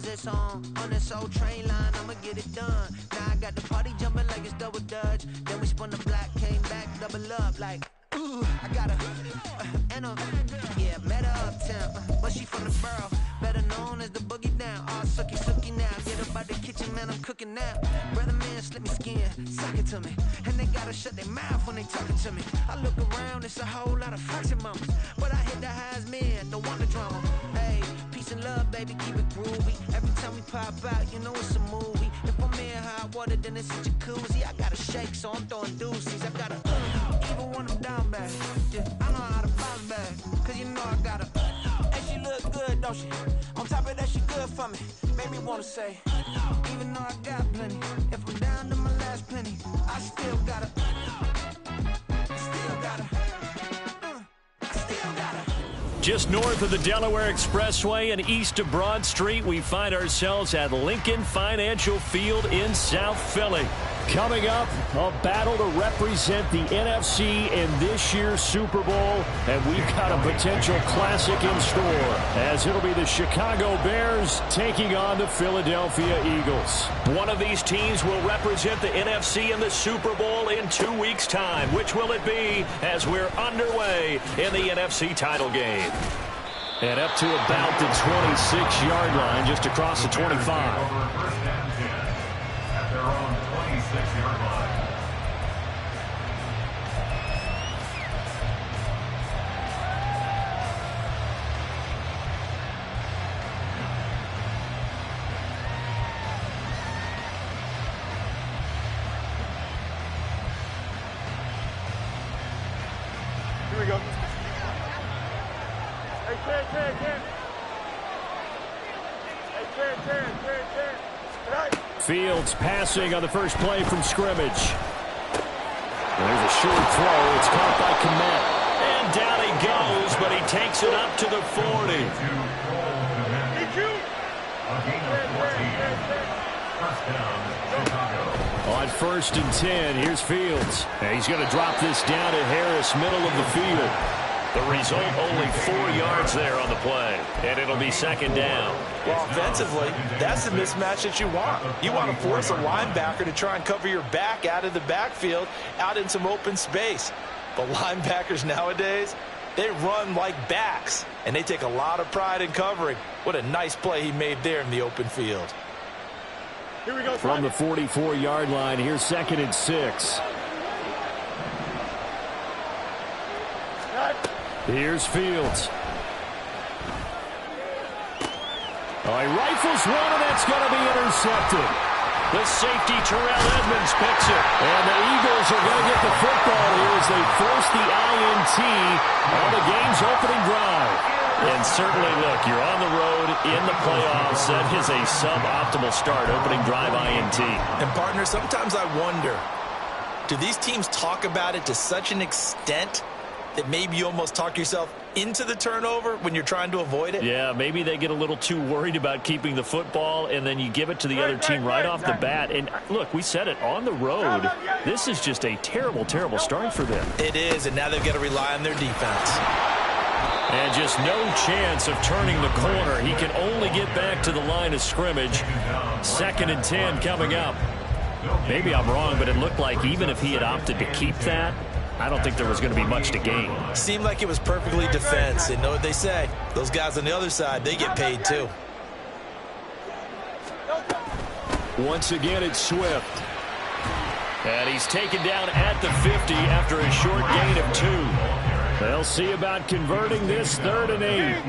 cause it's on this old train line, I'ma get it done. Now I got the party jumping like it's double dutch. Then we spun the block, came back, double up like, ooh, I got and yeah, met her uptown, but she from the borough, better known as the boogie down. All sookie now, get up out the kitchen, man, I'm cooking now. Brother man, slip me skin, suck it to me, and they gotta shut their mouth when they talking to me. I look around, it's a whole lot of foxy mamas, but I hit the highs, man, don't want the drama. Hey, peace and love, baby, keep it groovy. Every time we pop out, you know it's a movie. If I'm in hot water, then it's a jacuzzi. I gotta shake, so I'm throwing deuces. I gotta even when I'm down bad. Yeah, I know how to bounce back, cause you know I gotta. And she look good, don't she? On top of that, she good for me. Made me wanna say, even though I got plenty, if I'm down to my last penny, I still gotta. Just north of the Delaware Expressway and east of Broad Street, we find ourselves at Lincoln Financial Field in South Philly. Coming up, a battle to represent the NFC in this year's Super Bowl, and we've got a potential classic in store, as it'll be the Chicago Bears taking on the Philadelphia Eagles. One of these teams will represent the NFC in the Super Bowl in 2 weeks' time. Which will it be, as we're underway in the NFC title game? And up to about the 26-yard line, just across the 25. Here we go. Hey, Ken. Fields passing on the first play from scrimmage. There's a short throw. It's caught by Kmet. And down he goes, but he takes it up to the 40. On 1st and 10, here's Fields. And he's going to drop this down to Harris, middle of the field. The result, only 4 yards there on the play. And it'll be 2nd down. Well, offensively, that's the mismatch that you want. You want to force a linebacker to try and cover your back out of the backfield, out in some open space. But linebackers nowadays, they run like backs, and they take a lot of pride in covering. What a nice play he made there in the open field. Here we go. From the 44-yard line, here's 2nd and 6. Here's Fields. Oh, he rifles one, and that's going to be intercepted. The safety, Terrell Edmunds, picks it. And the Eagles are going to get the football here as they force the INT on the game's opening drive. And certainly, look, you're on the road in the playoffs. That is a suboptimal start, opening drive INT. And, partner, sometimes I wonder, do these teams talk about it to such an extent that maybe you almost talk yourself into the turnover when you're trying to avoid it? Yeah, maybe they get a little too worried about keeping the football, and then you give it to the other team right off the bat. And look, we said it, on the road, this is just a terrible, terrible start for them. It is, and now they've got to rely on their defense. And just no chance of turning the corner. He can only get back to the line of scrimmage. 2nd and 10 coming up. Maybe I'm wrong, but it looked like even if he had opted to keep that, I don't think there was going to be much to gain. Seemed like it was perfectly defense. And know what they say. Those guys on the other side, they get paid too. Once again, it's Swift. And he's taken down at the 50 after a short gain of 2. They'll see about converting this 3rd and 8.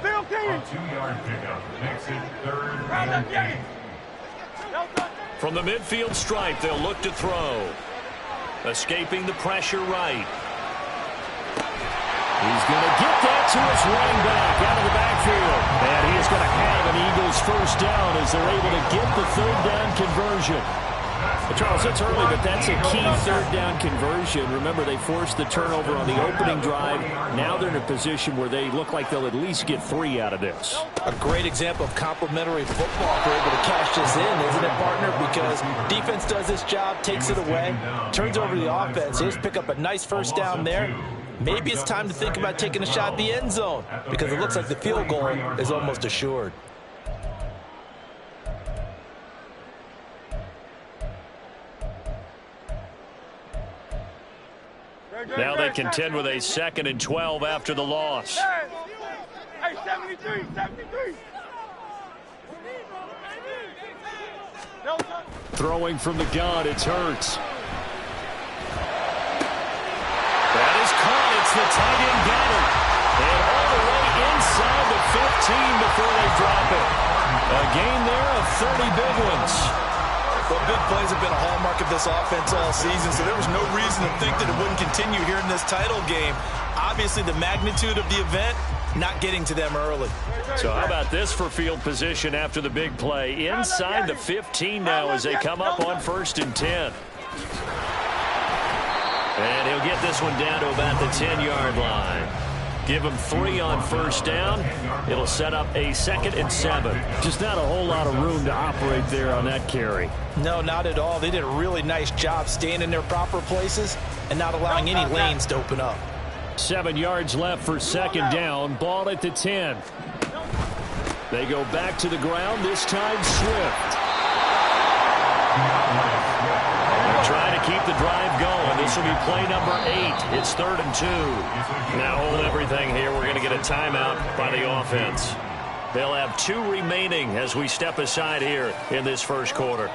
Phil King. 2-yard pickup. Makes it 3rd and 8. From the midfield stripe, they'll look to throw. Escaping the pressure right. He's going to get that to his running back out of the backfield. And he is going to have an Eagles first down as they're able to get the 3rd down conversion. Charles, it's early, but that's a key 3rd down conversion. Remember, they forced the turnover on the opening drive. Now they're in a position where they look like they'll at least get 3 out of this. A great example of complementary football if they're able to cash this in, isn't it, partner? Because defense does this job, takes it away, turns over the offense. They just pick up a nice first down there. Maybe it's time to think about taking a shot at the end zone because it looks like the field goal is almost assured. contend with a 2nd and 12 after the loss. Hey, 73, 73. Throwing from the gun, it's Hurts. That is caught. It's the tight end Goddard. And all the way inside the 15 before they drop it. A gain there of 30 big ones. Well, big plays have been a hallmark of this offense all season, so there was no reason to think that it wouldn't continue here in this title game. Obviously, the magnitude of the event not getting to them early. So how about this for field position after the big play? Inside the 15 now as they come up on 1st and 10. And he'll get this one down to about the 10-yard line. Give him 3 on 1st down. It'll set up a 2nd and 7. Just not a whole lot of room to operate there on that carry. No, not at all. They did a really nice job staying in their proper places and not allowing any lanes to open up. 7 yards left for 2nd down. Ball at the 10. They go back to the ground, this time Swift. Trying to keep the drive going. This will be play number 8. It's 3rd and 2. Now hold everything here. We're going to get a timeout by the offense. They'll have 2 remaining as we step aside here in this first quarter.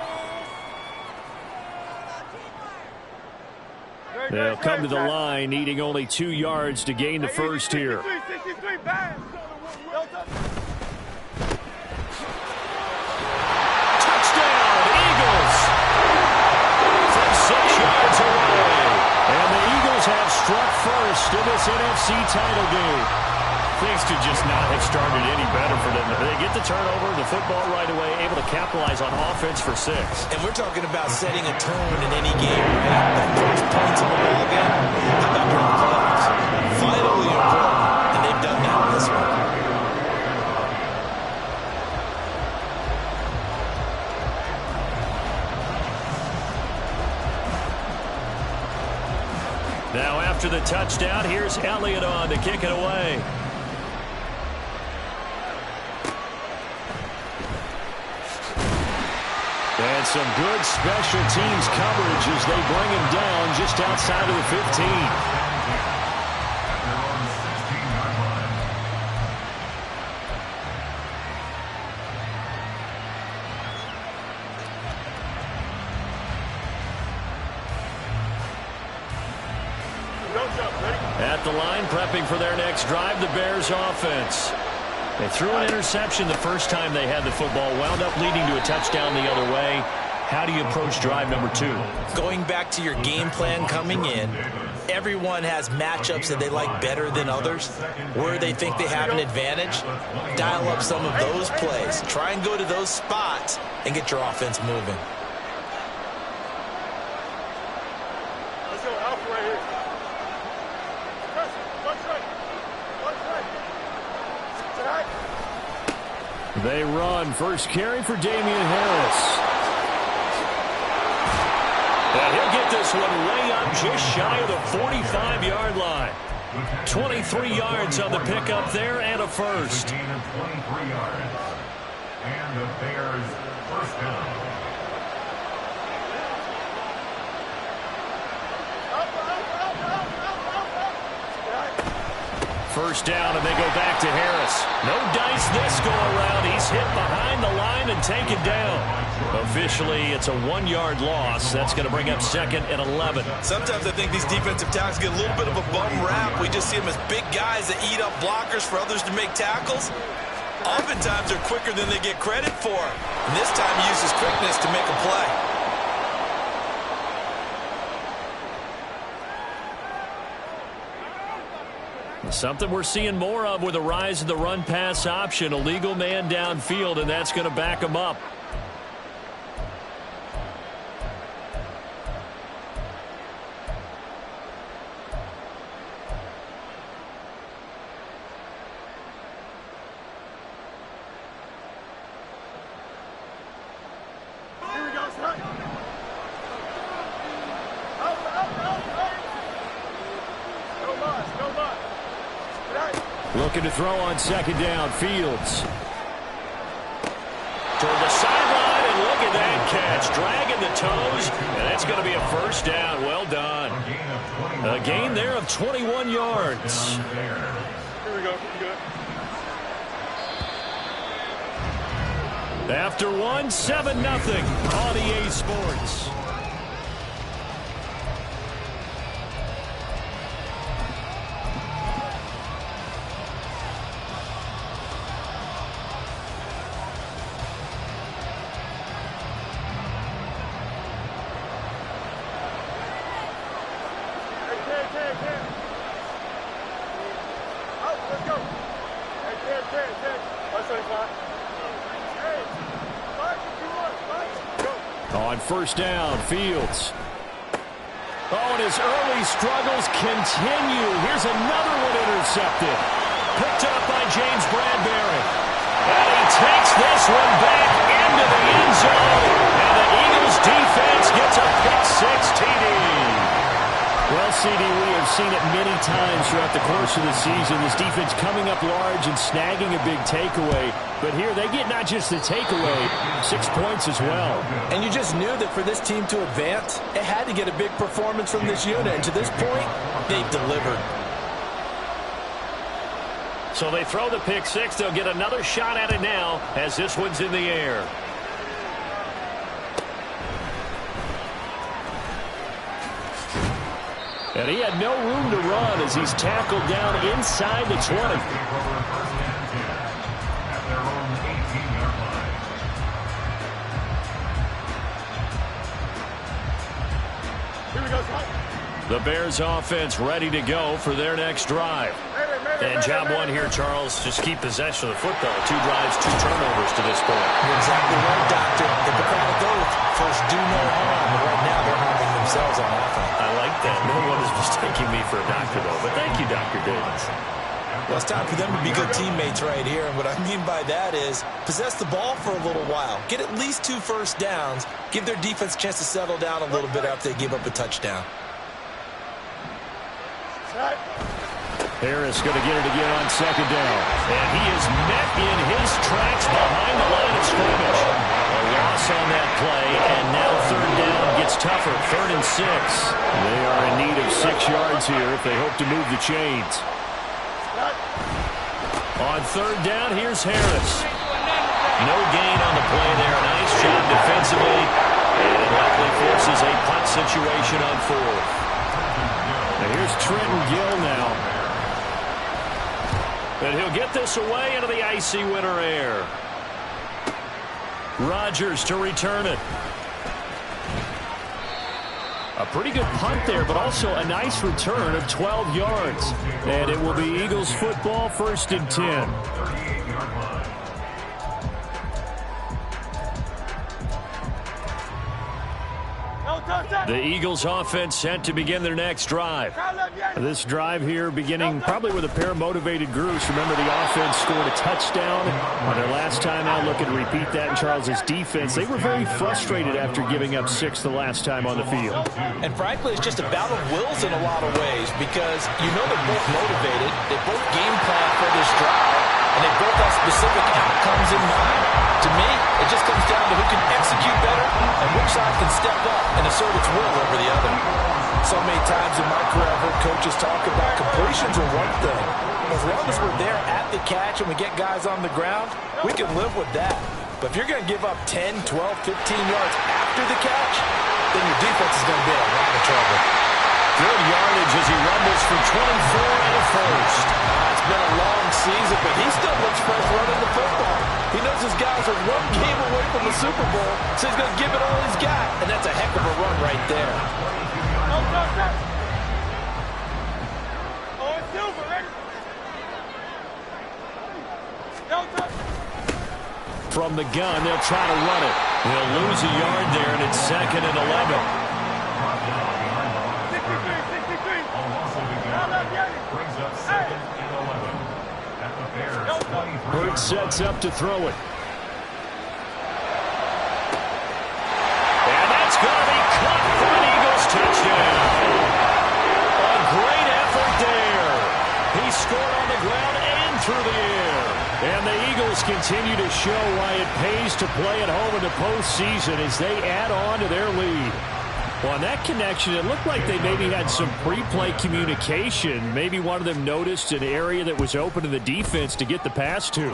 They'll come to the line, needing only 2 yards to gain the first here. Touchdown, Eagles! From 6 yards away. And the Eagles have struck first in this NFC title game. Things could just not have started any better for them. They get the turnover, the football right away, able to capitalize on offense for 6. And we're talking about setting a tone in any game, right? The first points in the ball game, how about during the playoffs? Vitally important, and they've done that in this one. Now after the touchdown, here's Elliott on to kick it away. And some good special teams coverage as they bring him down just outside of the 15. At the line, prepping for their next drive, the Bears offense. They threw an interception the first time they had the football, wound up leading to a touchdown the other way. How do you approach drive number 2? Going back to your game plan coming in, everyone has matchups that they like better than others. Where they think they have an advantage, dial up some of those plays. Try and go to those spots and get your offense moving. Let's go, Alpha right here. They run. First carry for Damian Harris. And he'll get this one way up just shy of the 45-yard line. 23 yards on the pickup there and a first. 23 yards. And the Bears first down. First down, and they go back to Harris. No dice this go-around. He's hit behind the line and taken down. Officially, it's a 1-yard loss. That's going to bring up 2nd and 11. Sometimes I think these defensive tackles get a little bit of a bum rap. We just see them as big guys that eat up blockers for others to make tackles. Oftentimes, they're quicker than they get credit for. And this time, he uses quickness to make a play. Something we're seeing more of with the rise of the run-pass option. A legal man downfield, and that's going to back him up. Here we go, son. No loss, no loss. Looking to throw on 2nd down. Fields. Toward the sideline, and look at that catch. Just dragging the toes, and that's going to be a first down. Well done. A gain there of 21 yards. Here we go. Good. After one, 7-0 on EA Sports. On first down, Fields. Oh, and his early struggles continue. Here's another one intercepted. Picked up by James Bradbury. And he takes this one back into the end zone. And the Eagles defense gets a pick-six TD. Well, CD, we have seen it many times throughout the course of the season. This defense coming up large and snagging a big takeaway. But here they get not just the takeaway, 6 points as well. And you just knew that for this team to advance, it had to get a big performance from this unit. And to this point, they've delivered. So they throw the pick-six. They'll get another shot at it now as this one's in the air. And he had no room to run as he's tackled down inside the 20. Here we go, son. The Bears offense ready to go for their next drive. And job one here, Charles, just keep possession of the football. 2 drives, 2 turnovers to this point. You're exactly right, Doctor. The Hippocratic Oath, first do no harm. But right now they're harming themselves on offense. I like that. No one is mistaking me for a doctor, though. But thank you, Dr. Davis. Well, it's time for them to be good teammates right here. And what I mean by that is possess the ball for a little while. Get at least 2 first downs. Give their defense a chance to settle down a little bit after they give up a touchdown. Harris going to get it again on second down. And he is met in his tracks behind the line of scrimmage. A loss on that play, and now third down gets tougher. 3rd and 6. They are in need of 6 yards here if they hope to move the chains. On third down, here's Harris. No gain on the play there. Nice job defensively. And it likely forces a punt situation on 4th. Now here's Trenton Gill now. And he'll get this away into the icy winter air. Rodgers to return it. A pretty good punt there, but also a nice return of 12 yards. And it will be Eagles football, 1st and 10. The Eagles offense set to begin their next drive. This drive here beginning probably with a pair of motivated groups. Remember, the offense scored a touchdown on their last time out. Looking to repeat that in Charles's defense. They were very frustrated after giving up 6 the last time on the field. And frankly, it's just a battle of wills in a lot of ways because you know they're both motivated. They both game plan for this drive, and they both have specific outcomes in mind. To me, it just comes down to who can execute better and which side can step up and assert its will over the other. So many times in my career, I've heard coaches talk about completions are one thing. As long as we're there at the catch and we get guys on the ground, we can live with that. But if you're going to give up 10, 12, 15 yards after the catch, then your defense is going to be in a lot of trouble. Good yardage as he rumbles for 24 and a first. It's been a long season, but he still looks fresh running the football. He knows his guys are one game away from the Super Bowl, so he's going to give it all he's got, and that's a heck of a run right there. Oh, it's Silver, ready? From the gun, they'll try to run it. They'll lose a yard there, and it's 2nd and 11. 63. Brings up 2nd and 11. At the Bears 23. Hurts sets up to throw it. And that's going to be caught for an Eagles touchdown. A great effort there. He scored on the ground and through the air. And the Eagles Eagles continue to show why it pays to play at home in the postseason as they add on to their lead. Well, on that connection, it looked like they maybe had some pre-play communication. Maybe one of them noticed an area that was open to the defense to get the pass to.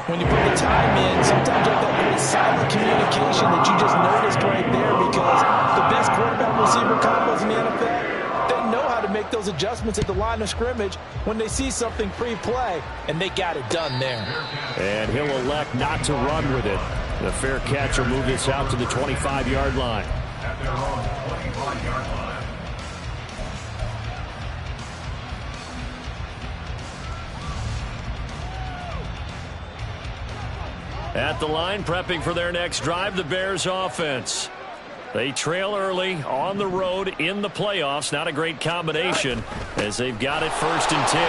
When you put the time in, sometimes you have that great silent communication that you just noticed right there, because the best quarterback-receiver combos in the NFL, they know how to make those adjustments at the line of scrimmage when they see something pre-play, and they got it done there. And he'll elect not to run with it. The fair catch will move this out to the 25-yard line. At their own 25-yard line. At the line, prepping for their next drive, the Bears offense. They trail early on the road in the playoffs. Not a great combination as they've got it 1st and 10.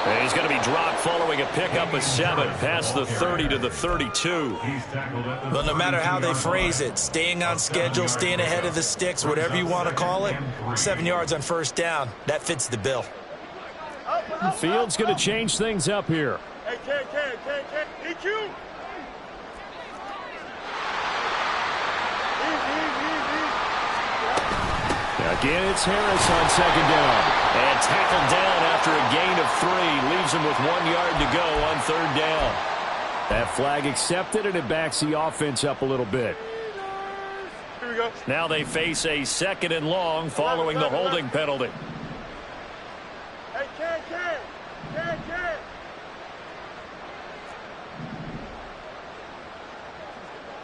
And he's going to be dropped following a pickup of 7 past the 30 to the 32. But no matter how they phrase it, staying on schedule, staying ahead of the sticks, whatever you want to call it, 7 yards on 1st down, that fits the bill. Fields going to change things up here. Hey, EQ. Again, it's Harris on 2nd down. And tackled down after a gain of 3. Leaves him with 1 yard to go on 3rd down. That flag accepted, and it backs the offense up a little bit. Here we go. Now they face a 2nd and long following the holding penalty. Hey, Ken.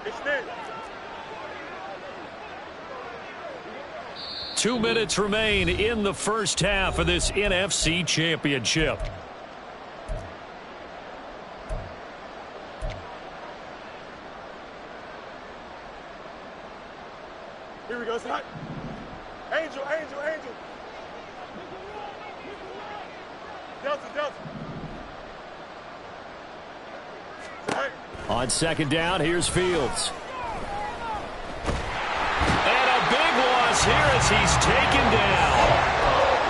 Extend. 2 minutes remain in the first half of this NFC Championship. Here we go. It's hot. Angel. Delta. On 2nd down, here's Fields. And a big loss here as he's taken down.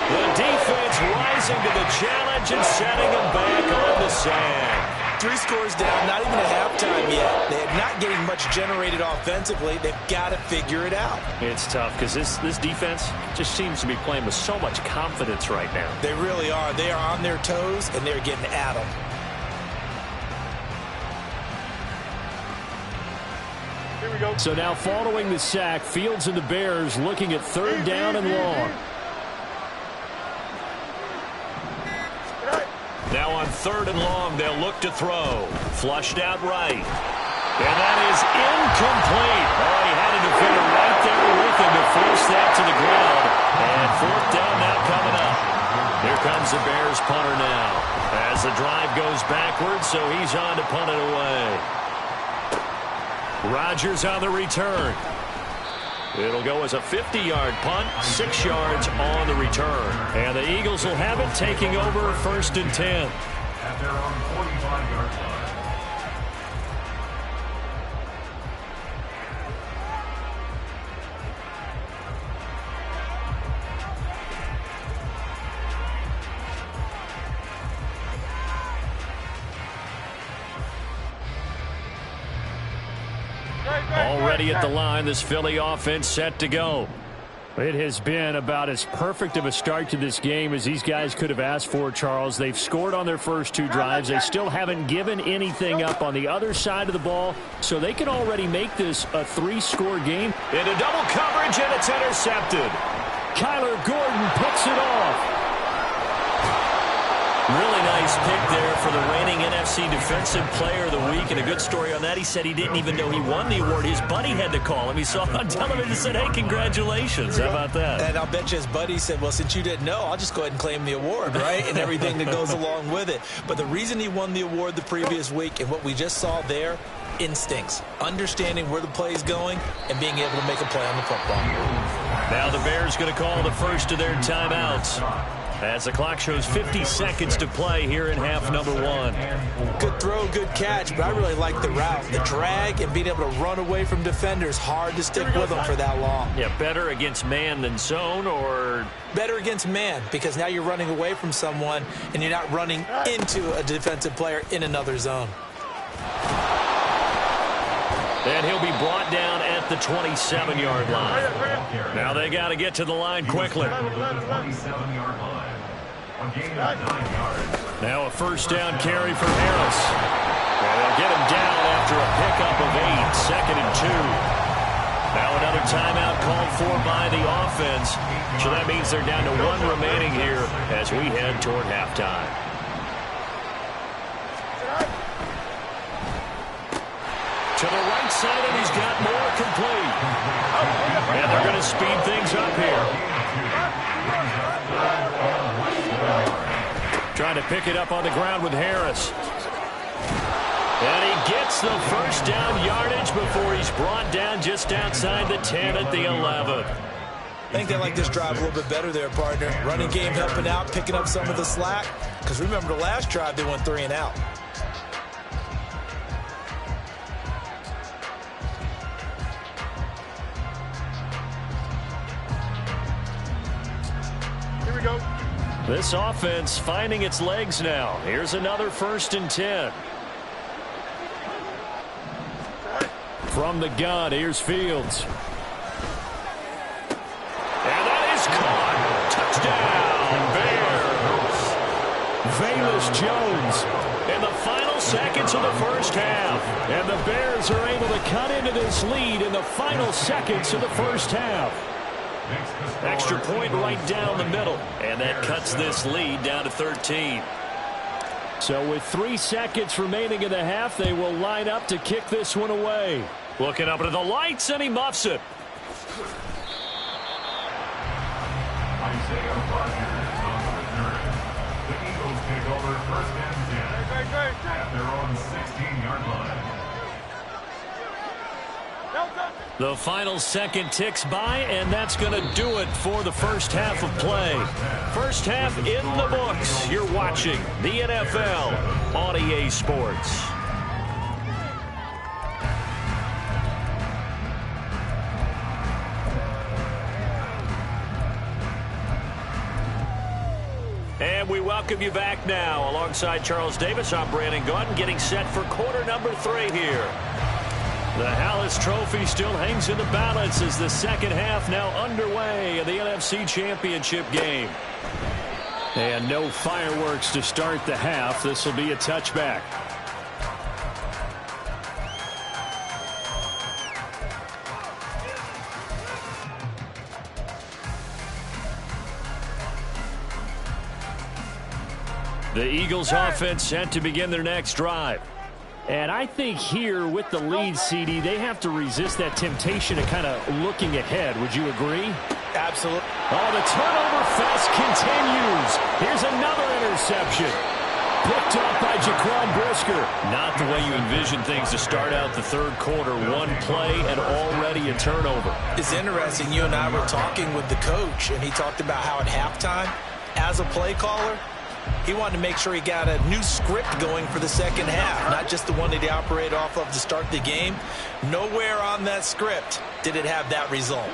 The defense rising to the challenge and setting him back on the sand. 3 scores down, not even at halftime yet. They're not getting much generated offensively. They've got to figure it out. It's tough because this defense just seems to be playing with so much confidence right now. They really are. They are on their toes, and they're getting at them. Here we go. So now following the sack, Fields and the Bears looking at 3rd down and long. Now on 3rd and long, they'll look to throw. Flushed out right. And that is incomplete. Oh, he had a defender right there with him to force that to the ground. And 4th down now coming up. Here comes the Bears punter now. As the drive goes backwards, so he's on to punt it away. Rodgers on the return. It'll go as a 50-yard punt, 6 yards on the return. And the Eagles will have it, taking over 1st and 10. At their own 45-yard line. Already at the line, this Philly offense set to go. It has been about as perfect of a start to this game as these guys could have asked for, Charles. They've scored on their first 2 drives. They still haven't given anything up on the other side of the ball, so they can already make this a 3-score game. Into double coverage, and it's intercepted. Kyler Gordon picks it off. Really nice pick there for the reigning NFC Defensive Player of the Week. And a good story on that, he said he didn't even know he won the award. His buddy had to call him. He saw it on television and said, hey, congratulations. How about that? And I'll bet you his buddy said, well, since you didn't know, I'll just go ahead and claim the award, right? And everything that goes along with it. But the reason he won the award the previous week and what we just saw there, instincts, understanding where the play is going and being able to make a play on the football. Now the Bears going to call the first of their timeouts. as the clock shows 50 seconds to play here in half number 1. Good throw, good catch, but I really like the route. The drag and being able to run away from defenders, hard to stick with them for that long. Yeah, better against man than zone, or? Better against man, because now you're running away from someone and you're not running into a defensive player in another zone. And he'll be brought down at the 27-yard line. Now they got to get to the line quickly. Now a first down carry for Harris. And they'll get him down after a pickup of 8, 2nd and 2. Now another timeout called for by the offense. So that means they're down to 1 remaining here as we head toward halftime. To the right side, and he's got more complete. And they're going to speed things up here. Trying to pick it up on the ground with Harris. And he gets the first down yardage before he's brought down just outside the 10 at the 11. I think they like this drive a little bit better there, partner. Running game helping out, picking up some of the slack. Because remember the last drive, they went 3 and out. This offense finding its legs now. Here's another 1st and 10. From the gun, here's Fields. And that is caught. Touchdown, Bears. Velus Jones in the final seconds of the first half. And the Bears are able to cut into this lead in the final seconds of the first half. Extra point right down the middle, and that cuts this lead down to 13. So with 3 seconds remaining in the half, they will line up to kick this one away. Looking up into the lights, and he muffs it. Isaiah Rodgers on the return. The Eagles take over 1st and 10 at their own 16-yard line. The final second ticks by, and that's going to do it for the first half of play. First half in the books. You're watching the NFL on EA Sports. And we welcome you back now. Alongside Charles Davis, I'm Brandon Gaudin, getting set for quarter number 3 here. The Hallis Trophy still hangs in the balance as the second half now underway in the NFC Championship game. And no fireworks to start the half. This will be a touchback. The Eagles offense set to begin their next drive. And I think here with the lead, CD, they have to resist that temptation of kind of looking ahead. Would you agree? Absolutely. Oh, the turnover fest continues. Here's another interception. Picked up by Jaquan Brisker. Not the way you envision things to start out the third quarter. 1 play and already a turnover. It's interesting. You and I were talking with the coach, and he talked about how at halftime, as a play caller, he wanted to make sure he got a new script going for the second half, not just the one that he operated off of to start the game. Nowhere on that script did it have that result.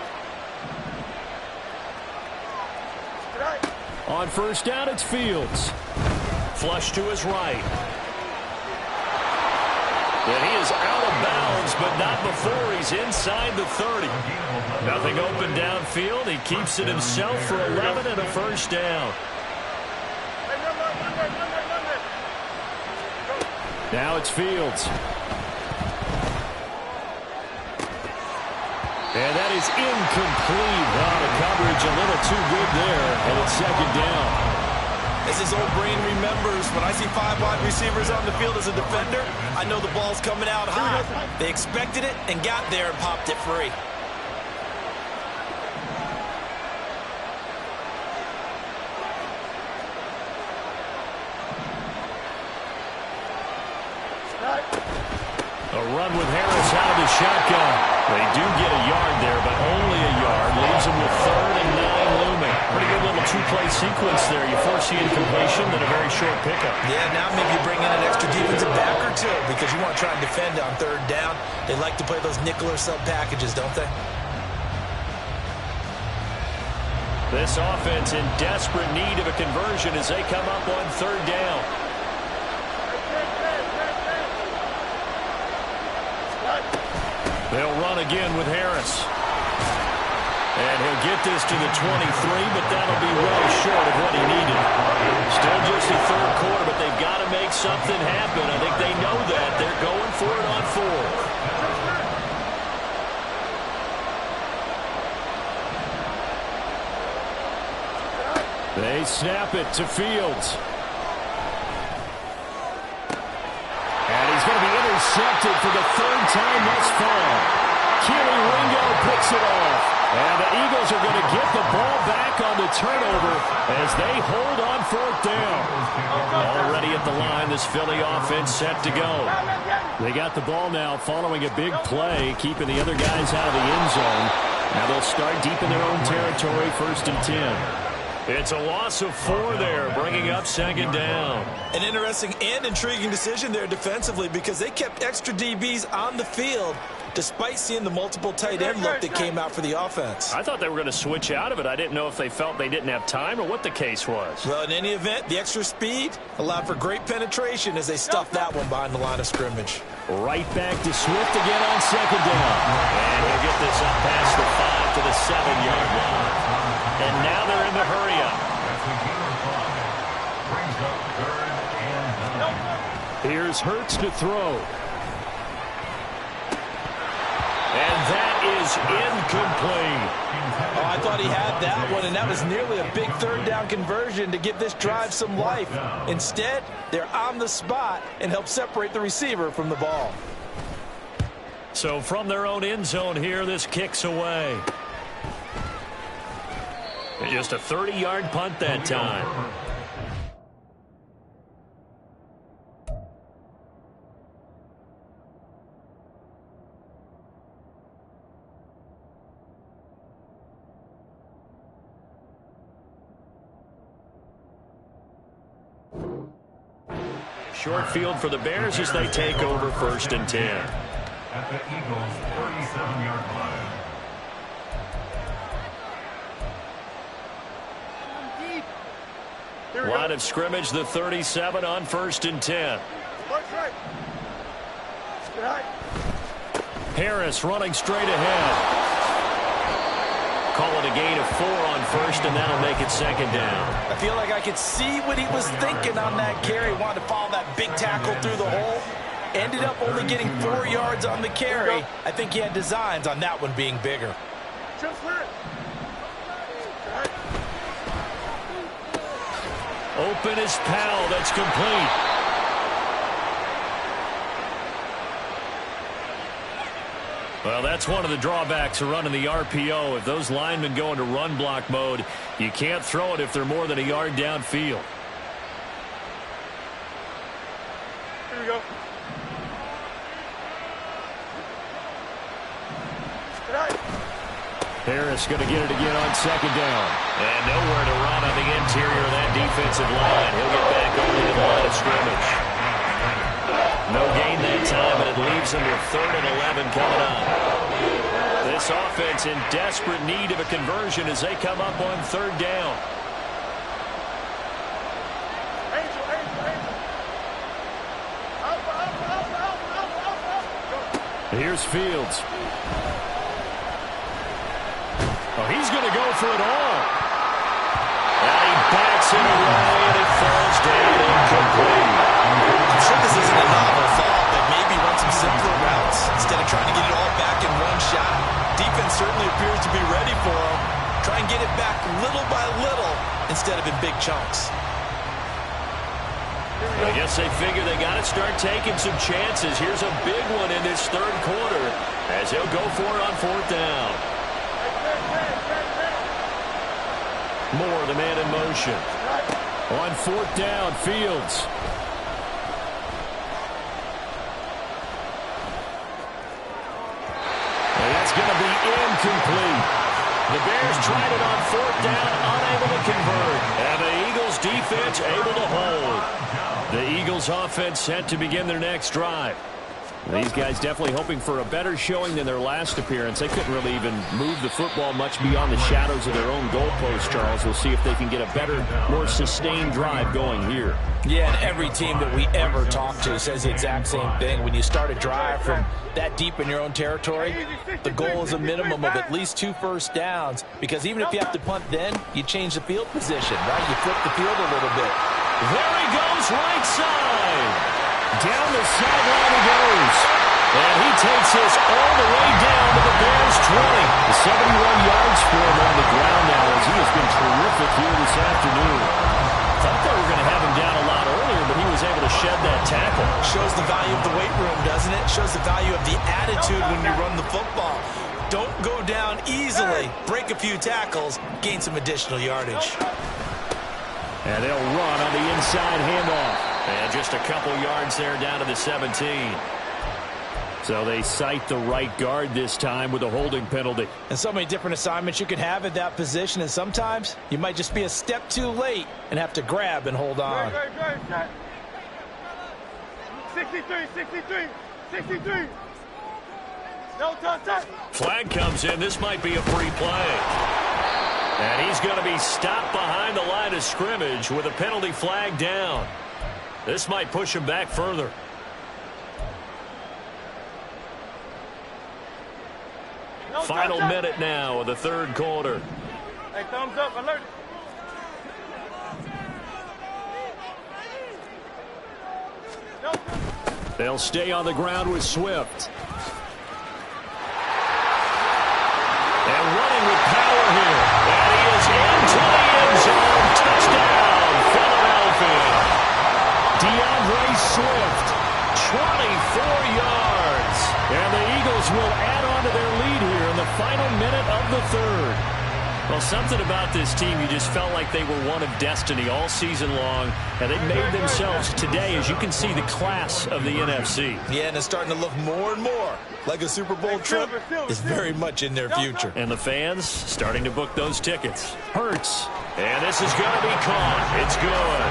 On first down, it's Fields. Flush to his right. And he is out of bounds, but not before he's inside the 30. Nothing open downfield. He keeps it himself for 11 and a first down. Now it's Fields. And that is incomplete. Well, the coverage a little too good there, and it's second down. As his old brain remembers, when I see 5 wide receivers on the field as a defender, I know the ball's coming out high. They expected it and got there and popped it free. A run with Harris out of the shotgun. They do get a yard there, but only a yard. Leaves them with 3rd and 9 looming. Pretty good little two-play sequence there. You force the incompletion, then a very short pickup. Yeah, now maybe you bring in an extra defensive back or two because you want to try and defend on third down. They like to play those nickel or sub packages, don't they? This offense in desperate need of a conversion as they come up on third down. They'll run again with Harris. And he'll get this to the 23, but that'll be well short of what he needed. Still just the third quarter, but they've got to make something happen. I think they know that. They're going for it on fourth. They snap it to Fields. And he's going to be intercepted for the third time thus far. Keely Ringo picks it off. And the Eagles are going to get the ball back on the turnover as they hold on fourth down. Already at the line, this Philly offense set to go. They got the ball now following a big play, keeping the other guys out of the end zone. Now they'll start deep in their own territory, 1st and 10. It's a loss of 4 there, bringing up second down. An interesting and intriguing decision there defensively because they kept extra DBs on the field despite seeing the multiple tight end look that came out for the offense. I thought they were going to switch out of it. I didn't know if they felt they didn't have time or what the case was. Well, in any event, the extra speed allowed for great penetration as they stuffed that one behind the line of scrimmage. Right back to Swift again on second down. And he'll get this up past the 5 to the 7-yard line. And now they're in the hurry-up. Here's Hurts to throw. And that is incomplete. Oh, I thought he had that one, and that was nearly a big third down conversion to give this drive some life. Instead, they're on the spot and help separate the receiver from the ball. So from their own end zone here, this kicks away. Just a 30-yard punt that time. Short field for the Bears as they take over 1st and 10. At the Eagles' 37-yard line. Line of scrimmage, the 37 on 1st and 10. Harris running straight ahead. Call it a gain of 4 on 1st, and that'll make it second down. I feel like I could see what he was thinking on that carry. Wanted to follow that big tackle through the hole. Ended up only getting 4 yards on the carry. I think he had designs on that one being bigger. Open is Powell. That's complete. Well, that's one of the drawbacks of running the RPO. If those linemen go into run block mode, you can't throw it if they're more than a yard downfield. Here we go. Harris going to get it again on second down. And nowhere to run on the interior of that defensive line. He'll get back over to the line of scrimmage. No gain that time, and it leaves him with 3rd and 11 coming up. This offense in desperate need of a conversion as they come up on 3rd down. Here's Fields. Oh, he's going to go for it all. And he backs it away, and it falls down incomplete. I'm sure this isn't a novel thought, but maybe run some simpler routes instead of trying to get it all back in one shot. Defense certainly appears to be ready for him. Try and get it back little by little instead of in big chunks. I guess they figure they got to start taking some chances. Here's a big one in this 3rd quarter as he'll go for it on 4th down. Moore, the man in motion. On 4th down, Fields. And that's going to be incomplete. The Bears tried it on 4th down, unable to convert. And the Eagles defense able to hold. The Eagles offense set to begin their next drive. These guys definitely hoping for a better showing than their last appearance. They couldn't really even move the football much beyond the shadows of their own goalpost, Charles. We'll see if they can get a better, more sustained drive going here. Yeah, and every team that we ever talk to says the exact same thing. When you start a drive from that deep in your own territory, the goal is a minimum of at least 2 first downs, because even if you have to punt then, you change the field position, right? You flip the field a little bit. There he goes, right side. Down the sideline he goes. And he takes this all the way down to the Bears 20. The 71 yards for him on the ground now, as he has been terrific here this afternoon. Thought they were going to have him down a lot earlier, but he was able to shed that tackle. Shows the value of the weight room, doesn't it? Shows the value of the attitude when you run the football. Don't go down easily. Break a few tackles. Gain some additional yardage. And they'll run on the inside handoff. And just a couple yards there down to the 17. So they cite the right guard this time with a holding penalty. And so many different assignments you can have at that position, and sometimes you might just be a step too late and have to grab and hold on. 63. No touch. Flag comes in. This might be a free play. And he's going to be stopped behind the line of scrimmage with a penalty flag down. This might push him back further. Final minute now of the 3rd quarter. Hey, thumbs up, alert. They'll stay on the ground with Swift. And running with power here. And he is into the end zone. Touchdown, Philadelphia. DeAndre Swift, 24 yards. And the Eagles will add on to their lead here in the final minute of the 3rd. Well, something about this team, you just felt like they were one of destiny all season long, and they made themselves today, as you can see, the class of the NFC. Yeah, and it's starting to look more and more like a Super Bowl trip is very much in their future. And the fans starting to book those tickets. Hurts. And this is going to be caught. It's good.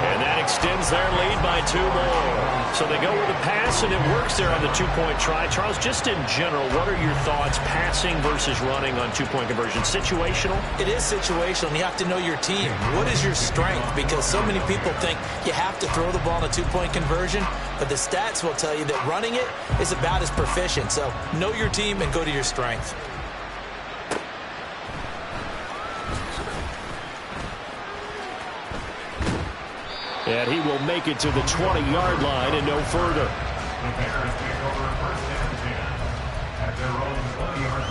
And that extends their lead by 2 more. So they go with a pass, and it works there on the 2-point try. Charles, just in general, what are your thoughts passing versus running on 2-point conversion? Situational? It is situational, and you have to know your team. What is your strength? Because so many people think you have to throw the ball in a 2-point conversion, but the stats will tell you that running it is about as proficient. So know your team and go to your strength. And he will make it to the 20-yard line and no further. The Bears take over 1st and 10 at their own 20-yard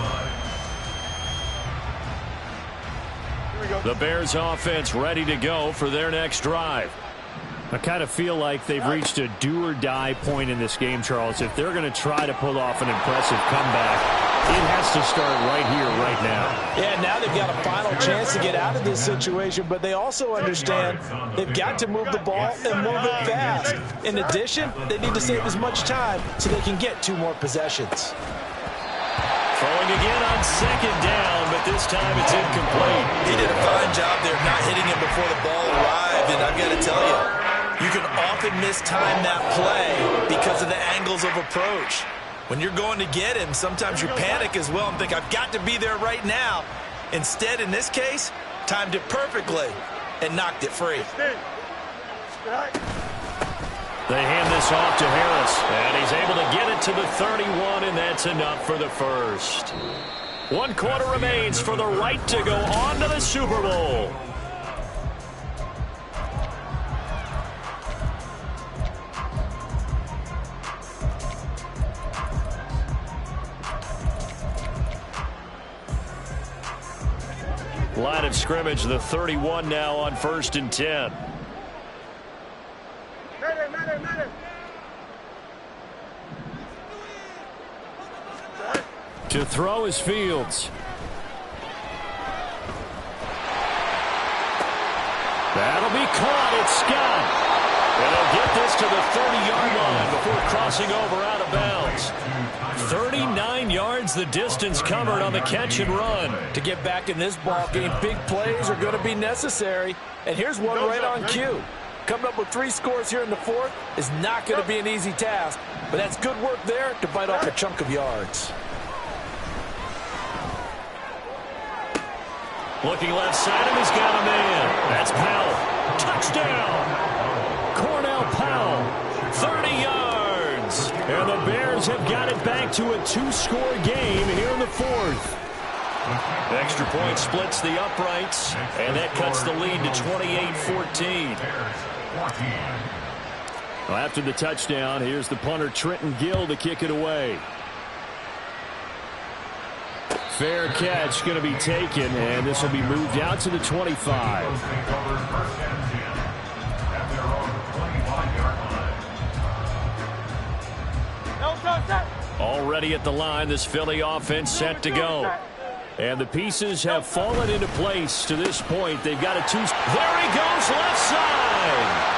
line. The Bears offense ready to go for their next drive. I kind of feel like they've reached a do-or-die point in this game, Charles. If they're going to try to pull off an impressive comeback, it has to start right here, right now. Yeah, now they've got a final chance to get out of this situation, but they also understand they've got to move the ball and move it fast. In addition, they need to save as much time so they can get 2 more possessions. Throwing again on 2nd down, but this time it's incomplete. He did a fine job there not hitting him before the ball arrived, and I've got to tell you, you can often mistime that play because of the angles of approach. When you're going to get him, sometimes you panic as well and think, I've got to be there right now. Instead, in this case, timed it perfectly and knocked it free. They hand this off to Harris, and he's able to get it to the 31, and that's enough for the first. 1 quarter remains for the right to go on to the Super Bowl. Line of scrimmage, the 31 now on 1st and 10. To throw is Fields. That'll be caught. It's Scott. And they'll get this to the 30-yard line before crossing over out of bounds. 39 yards the distance covered on the catch and run. To get back in this ball game, big plays are going to be necessary. And here's one right on cue. Coming up with 3 scores here in the fourth is not going to be an easy task, but that's good work there to bite off a chunk of yards. Looking left side of, he's got a man. That's Powell. Touchdown! Cornell Powell, 30 yards. And the Bears have got it back to a 2-score game here in the fourth. Extra point splits the uprights, and that cuts the lead to 28-14. Well, after the touchdown, here's the punter Trenton Gill to kick it away. Fair catch going to be taken, and this will be moved out to the 25. Already at the line, this Philly offense set to go. And the pieces have fallen into place to this point. They've got a 2. There he goes, left side.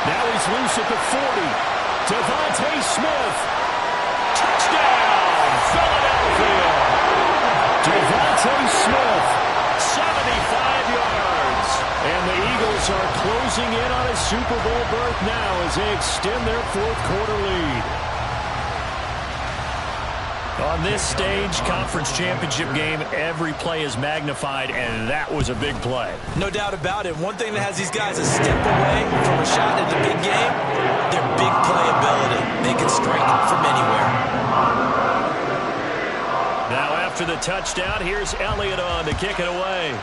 Now he's loose at the 40. Devontae Smith. Touchdown, Philadelphia. Devontae Smith, 75 yards. And the Eagles are closing in on a Super Bowl berth now as they extend their fourth-quarter lead. On this stage, conference championship game, every play is magnified, and that was a big play. No doubt about it. One thing that has these guys a step away from a shot at the big game, their big play ability. They can strike from anywhere. Now after the touchdown, here's Elliott on to kick it away.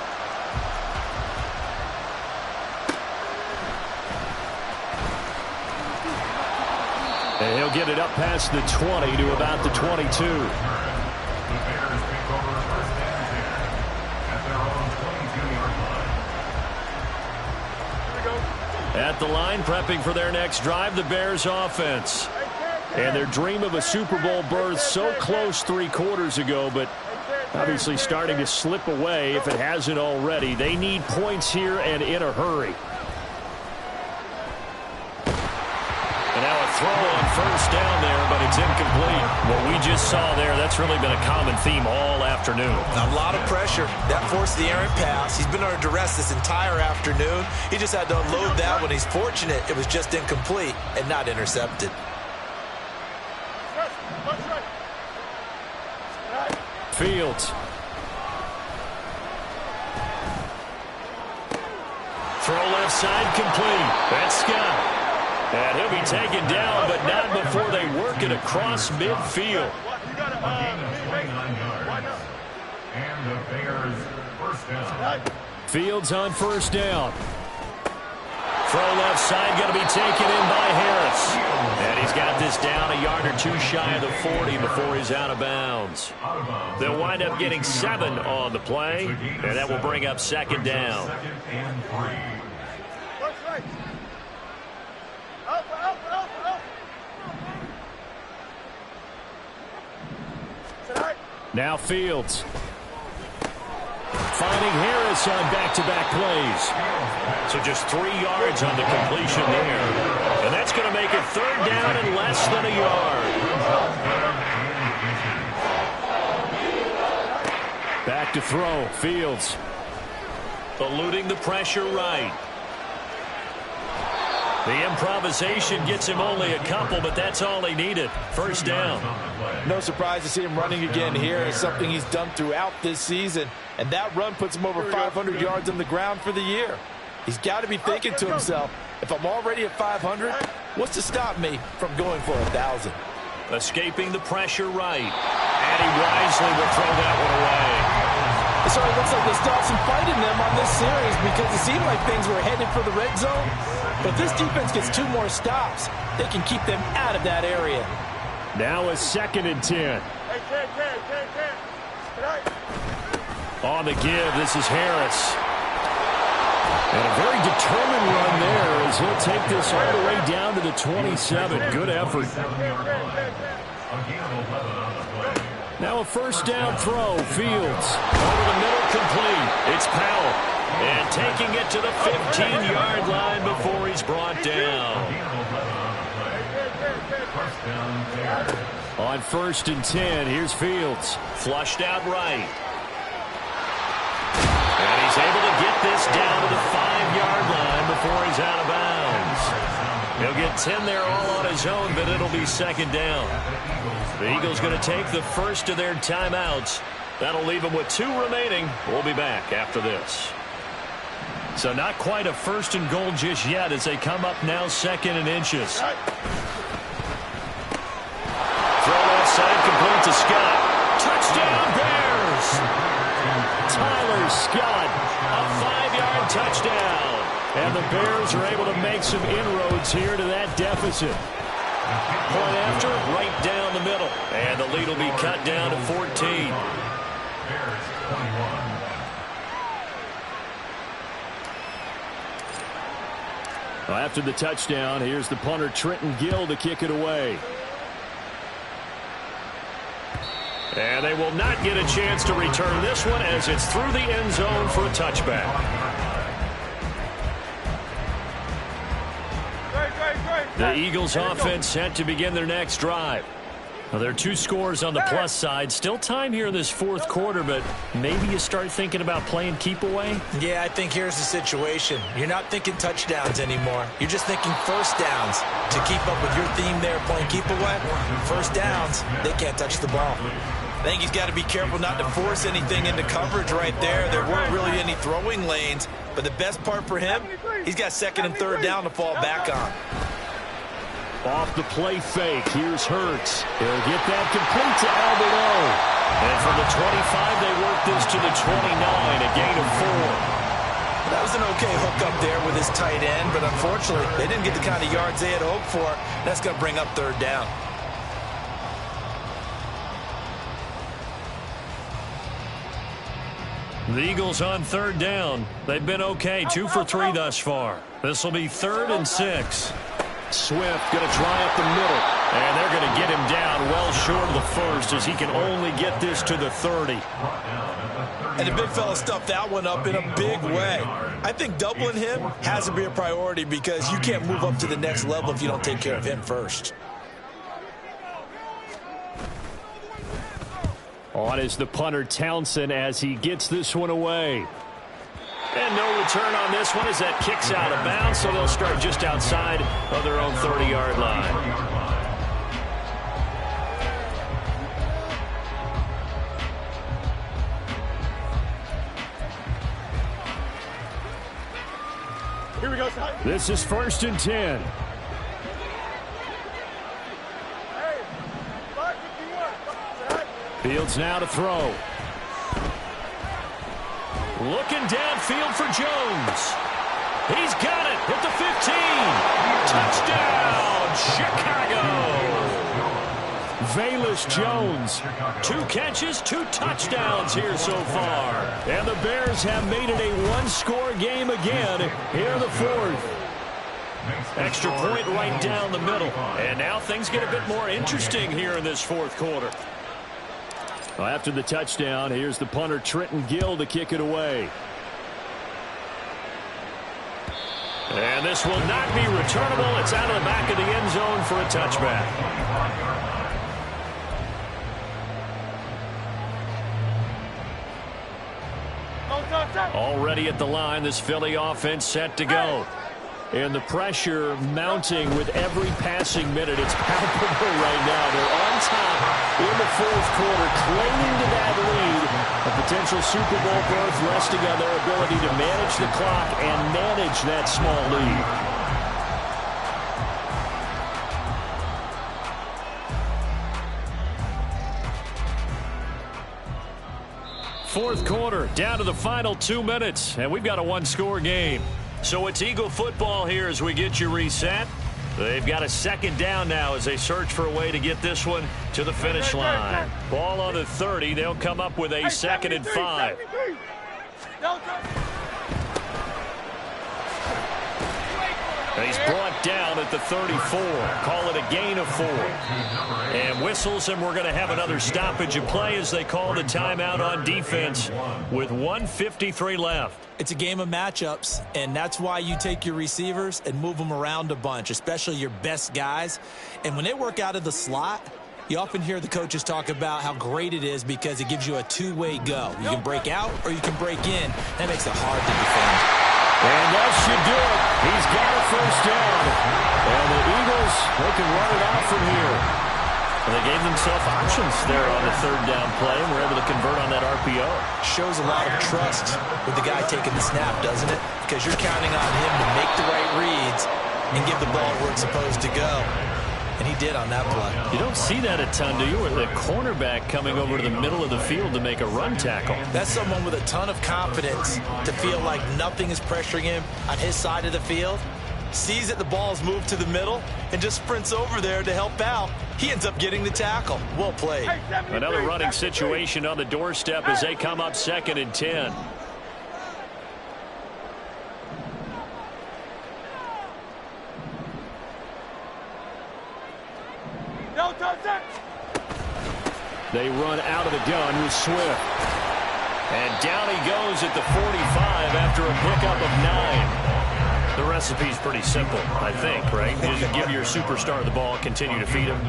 And he'll get it up past the 20 to about the 22. The Bears take over first and 10 at their own 22-yard line. At the line, prepping for their next drive, the Bears offense. And their dream of a Super Bowl berth so close 3 quarters ago, but obviously starting to slip away if it hasn't already. They need points here and in a hurry. And now a throw on first down there, but it's incomplete. What we just saw there, that's really been a common theme all afternoon. A lot of pressure. That forced the errant pass. He's been under duress this entire afternoon. He just had to unload that when he's fortunate. It was just incomplete and not intercepted. Fields. Throw left side complete. That's Scott. And he'll be taken down, but not before they work it across midfield. And the Bears first down. Fields on first down. Throw left side going to be taken in by Harris. And he's got this down a yard or 2 shy of the 40 before he's out of bounds. They'll wind up getting 7 on the play, and that will bring up second down. Second and 3. Now Fields. Finding Harris on back-to-back plays. So just 3 yards on the completion there. And that's going to make it third down and less than a yard. Back to throw. Fields. Eluding the pressure right. The improvisation gets him only a couple, but that's all he needed. First down. No surprise to see him running again here. It's something he's done throughout this season. And that run puts him over 500 yards on the ground for the year. He's got to be thinking to himself, if I'm already at 500, what's to stop me from going for 1,000? Escaping the pressure right. And he wisely will throw that one away. It sort of looks like they still have some fight in them on this series because it seemed like things were headed for the red zone. But this defense gets 2 more stops. They can keep them out of that area. Now a 2nd and 10. On the give, this is Harris. And a very determined run there as he'll take this all the way down to the 27. Good effort. Now a first down throw. Fields over the middle, complete. It's Powell. And taking it to the 15-yard line before he's brought down. On 1st and 10, here's Fields. Flushed out right. And he's able to get this down to the 5-yard line before he's out of bounds. He'll get 10 there all on his own, but it'll be 2nd down. The Eagles going to take the first of their timeouts. That'll leave them with 2 remaining. We'll be back after this. So not quite a 1st and goal just yet as they come up now 2nd and inches. Throw left side, complete to Scott. Touchdown, Bears! Tyler Scott, a 5-yard touchdown. And the Bears are able to make some inroads here to that deficit. Point after, right down the middle. And the lead will be cut down to 14. Bears 21. After the touchdown, here's the punter Trenton Gill to kick it away. And they will not get a chance to return this one as it's through the end zone for a touchback. The Eagles offense set to begin their next drive. Well, there are 2 scores on the plus side. Still time here in this 4th quarter, but maybe you start thinking about playing keep away? Yeah, I think here's the situation. You're not thinking touchdowns anymore. You're just thinking first downs. To keep up with your theme there, playing keep away, first downs, they can't touch the ball. I think he's got to be careful not to force anything into coverage right there. There weren't really any throwing lanes, but the best part for him, he's got 2nd and 3rd down to fall back on. Off the play fake, here's Hurts. He'll get that complete to Alberto. And from the 25, they work this to the 29, a gain of 4. That was an okay hook up there with his tight end, but unfortunately, they didn't get the kind of yards they had hoped for. That's going to bring up 3rd down. The Eagles on 3rd down. They've been okay, 2 for 3 thus far. This will be 3rd and 6. Swift going to try up the middle. And they're going to get him down well short of the 1st as he can only get this to the 30. And the big fella stuffed that one up in a big way. I think doubling him has to be a priority because you can't move up to the next level if you don't take care of him first. On is the punter Townsend as he gets this one away. And no return on this one as that kicks out of bounds, so they'll start just outside of their own 30-yard line. Here we go, son. This is 1st and 10. Fields now to throw. Looking downfield for Jones. He's got it at the 15. Touchdown, Chicago. Velus Jones. 2 catches, 2 touchdowns here so far. And the Bears have made it a 1-score game again here in the 4th. Extra point right down the middle. And now things get a bit more interesting here in this 4th quarter. Well, after the touchdown, here's the punter Trenton Gill to kick it away. And this will not be returnable. It's out of the back of the end zone for a touchback. Already at the line, this Philly offense set to go. And the pressure mounting with every passing minute. It's palpable right now. They're on top in the 4th quarter, clinging to that lead. A potential Super Bowl berth resting on their ability to manage the clock and manage that small lead. Fourth quarter, down to the final 2 minutes, and we've got a 1-score game. So it's Eagle football here as we get you reset. They've got a 2nd down now as they search for a way to get this one to the finish line. Ball on the 30. They'll come up with a 2nd and 5. He's brought down at the 34. Call it a gain of 4. And whistles, and we're going to have another stoppage of play as they call the timeout on defense with 1:53 left. It's a game of matchups, and that's why you take your receivers and move them around a bunch, especially your best guys. And when they work out of the slot, you often hear the coaches talk about how great it is because it gives you a two-way go. You can break out or you can break in. That makes it hard to defend. And that should do it. He's got a first down. And the Eagles, they can run it out from here. And they gave themselves options there on the third down play and were able to convert on that RPO. Shows a lot of trust with the guy taking the snap, doesn't it? Because you're counting on him to make the right reads and give the ball where it's supposed to go. And he did on that play. You don't see that a ton, do you? With the cornerback coming over to the middle of the field to make a run tackle. That's someone with a ton of confidence to feel like nothing is pressuring him on his side of the field. Sees that the ball's moved to the middle and just sprints over there to help out. He ends up getting the tackle. Well played. Another running situation on the doorstep as they come up 2nd and 10. They run out of the gun with Swift. And down he goes at the 45 after a pickup of 9. The recipe's pretty simple, I think, right? You just give your superstar the ball and continue to feed him.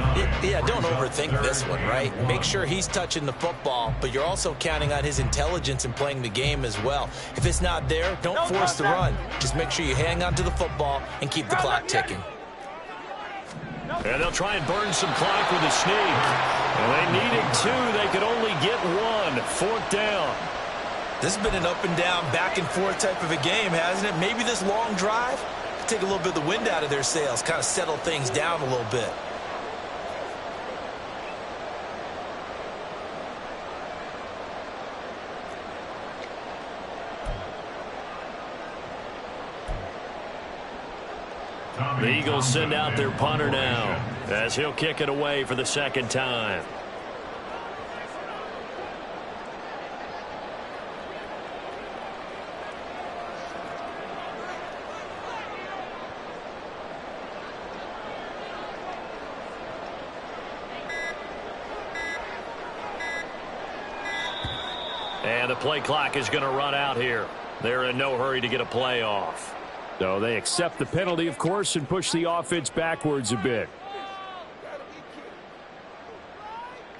Yeah, don't overthink this one, right? Make sure he's touching the football, but you're also counting on his intelligence in playing the game as well. If it's not there, don't force the run. Just make sure you hang on to the football and keep the clock ticking. And they'll try and burn some clock with a sneak. And they needed 2. They could only get 1. 4th down. This has been an up and down, back and forth type of a game, hasn't it? Maybe this long drive take a little bit of the wind out of their sails, kind of settle things down a little bit. The Eagles send out their punter now as he'll kick it away for the 2nd time. And the play clock is going to run out here. They're in no hurry to get a play off. So they accept the penalty, of course, and push the offense backwards a bit.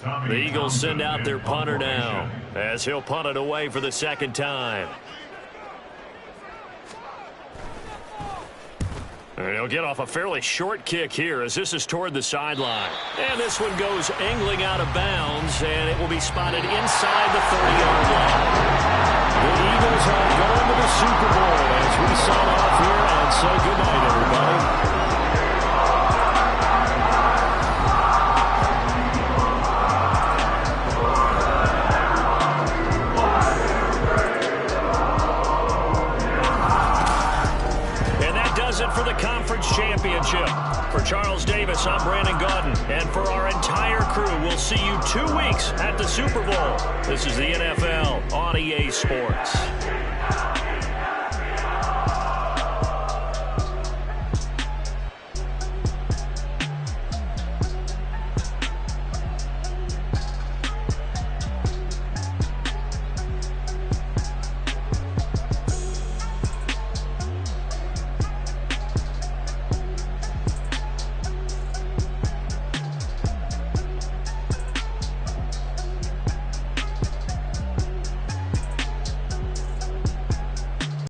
The Eagles send out their punter now as he'll punt it away for the 2nd time. And he'll get off a fairly short kick here as this is toward the sideline. And this one goes angling out of bounds, and it will be spotted inside the 30-yard line. The Eagles are going to the Super Bowl as we sign off here and say goodnight, everybody. For the conference championship. For Charles Davis, I'm Brandon Gaudin. And for our entire crew, we'll see you 2 weeks at the Super Bowl. This is the NFL on EA Sports.